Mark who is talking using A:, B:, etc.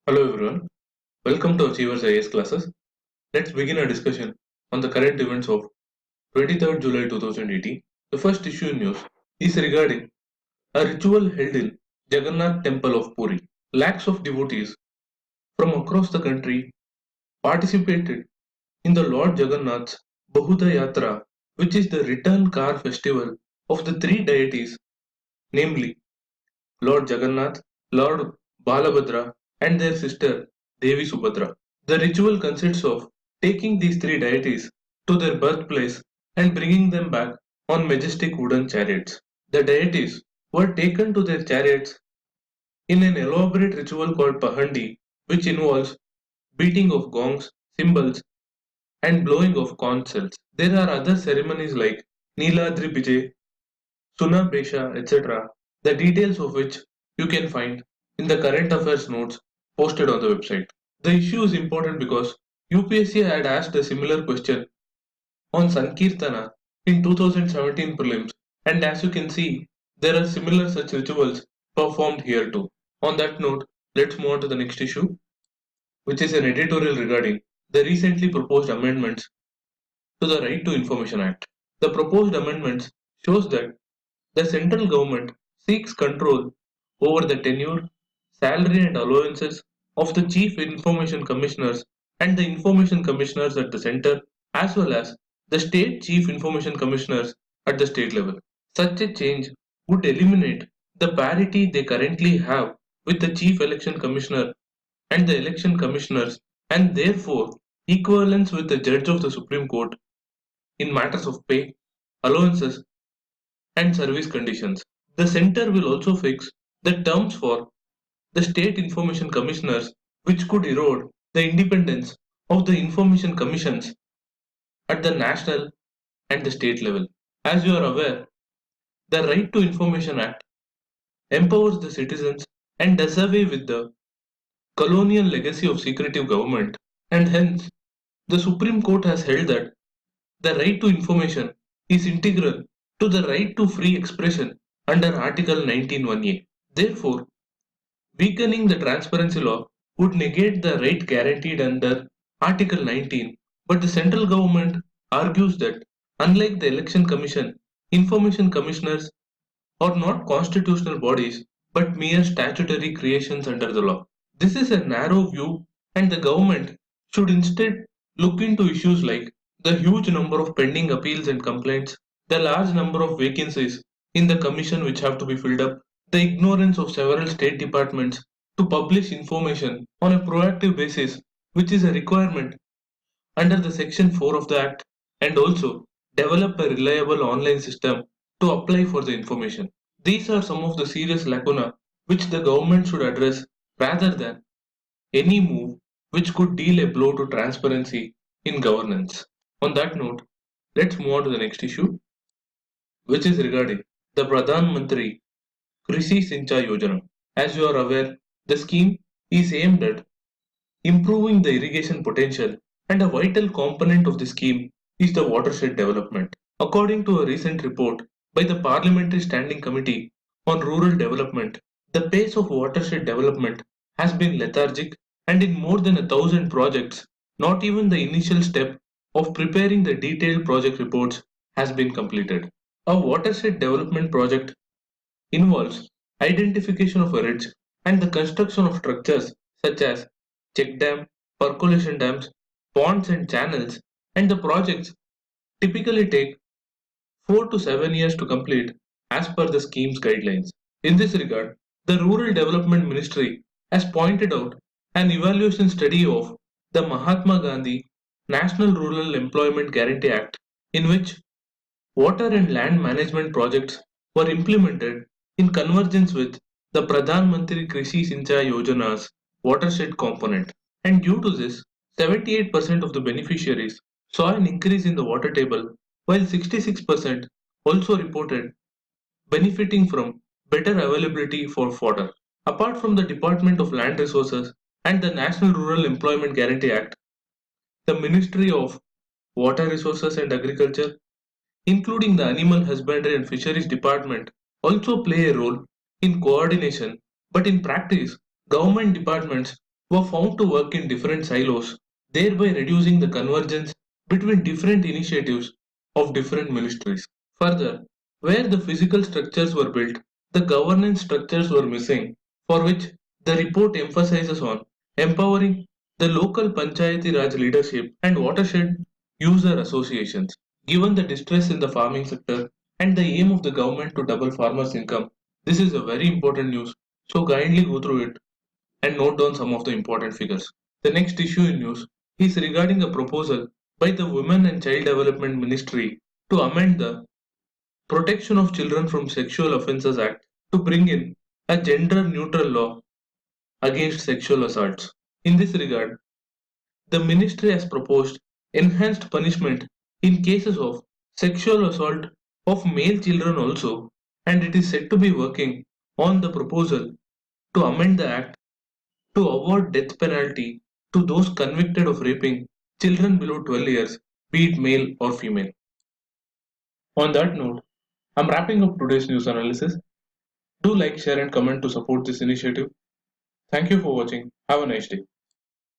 A: Hello everyone, welcome to Achievers IAS classes. Let's begin our discussion on the current events of 23rd July 2018. The first issue in news is regarding a ritual held in Jagannath Temple of Puri. Lakhs of devotees from across the country participated in the Lord Jagannath's Bahuda Yatra, which is the return car festival of the three deities, namely Lord Jagannath, Lord Balabhadra, and their sister Devi Subhadra. The ritual consists of taking these three deities to their birthplace and bringing them back on majestic wooden chariots. The deities were taken to their chariots in an elaborate ritual called Pahandi, which involves beating of gongs, cymbals, and blowing of conch shells. There are other ceremonies like Niladri Bijay, Suna Besha, etc., the details of which you can find in the current affairs notes posted on the website. The issue is important because UPSC had asked a similar question on Sankirtana in 2017 prelims, and as you can see, there are similar such rituals performed here too. On that note, let's move on to the next issue, which is an editorial regarding the recently proposed amendments to the Right to Information Act. The proposed amendments shows that the central government seeks control over the tenure, salary and allowances of the chief information commissioners and the information commissioners at the center as well as the state chief information commissioners at the state level. Such a change would eliminate the parity they currently have with the chief election commissioner and the election commissioners and therefore equivalence with the judge of the Supreme Court in matters of pay, allowances and service conditions. The center will also fix the terms for the state information commissioners, which could erode the independence of the information commissions at the national and the state level. As you are aware, the Right to Information Act empowers the citizens and does away with the colonial legacy of secretive government, and hence the Supreme Court has held that the right to information is integral to the right to free expression under Article 19(1)(a). Therefore, weakening the transparency law would negate the right guaranteed under Article 19, but the central government argues that, unlike the Election Commission, information commissioners are not constitutional bodies but mere statutory creations under the law. This is a narrow view, and the government should instead look into issues like the huge number of pending appeals and complaints, the large number of vacancies in the commission which have to be filled up, the ignorance of several state departments to publish information on a proactive basis, which is a requirement under the Section 4 of the Act, and also develop a reliable online system to apply for the information. These are some of the serious lacuna which the government should address rather than any move which could deal a blow to transparency in governance. On that note, let's move on to the next issue, which is regarding the Pradhan Mantri Krishi Sinchai Yojana. As you are aware, the scheme is aimed at improving the irrigation potential, and a vital component of the scheme is the watershed development. According to a recent report by the Parliamentary Standing Committee on Rural Development, the pace of watershed development has been lethargic, and in more than 1,000 projects, not even the initial step of preparing the detailed project reports has been completed. A watershed development project involves identification of a ridge and the construction of structures such as check dam, percolation dams, ponds and channels, and the projects typically take 4 to 7 years to complete as per the scheme's guidelines. In this regard, the Rural Development Ministry has pointed out an evaluation study of the Mahatma Gandhi National Rural Employment Guarantee Act, in which water and land management projects were implemented in convergence with the Pradhan Mantri Krishi Sinchai Yojana's watershed component. And due to this, 78% of the beneficiaries saw an increase in the water table, while 66% also reported benefiting from better availability for fodder. Apart from the Department of Land Resources and the National Rural Employment Guarantee Act, the Ministry of Water Resources and Agriculture, including the Animal Husbandry and Fisheries Department, also play a role in coordination, but in practice, government departments were found to work in different silos, thereby reducing the convergence between different initiatives of different ministries. Further, where the physical structures were built, the governance structures were missing, for which the report emphasizes on empowering the local Panchayati Raj leadership and watershed user associations. Given the distress in the farming sector and the aim of the government to double farmers' income, this is a very important news. So kindly go through it and note down some of the important figures. The next issue in news is regarding a proposal by the Women and Child Development Ministry to amend the Protection of Children from Sexual Offences Act to bring in a gender neutral law against sexual assaults. In this regard, the ministry has proposed enhanced punishment in cases of sexual assault of male children also, and it is said to be working on the proposal to amend the act to award death penalty to those convicted of raping children below 12 years, be it male or female. On that note, I'm wrapping up today's news analysis. Do like, share, and comment to support this initiative. Thank you for watching. Have a nice day.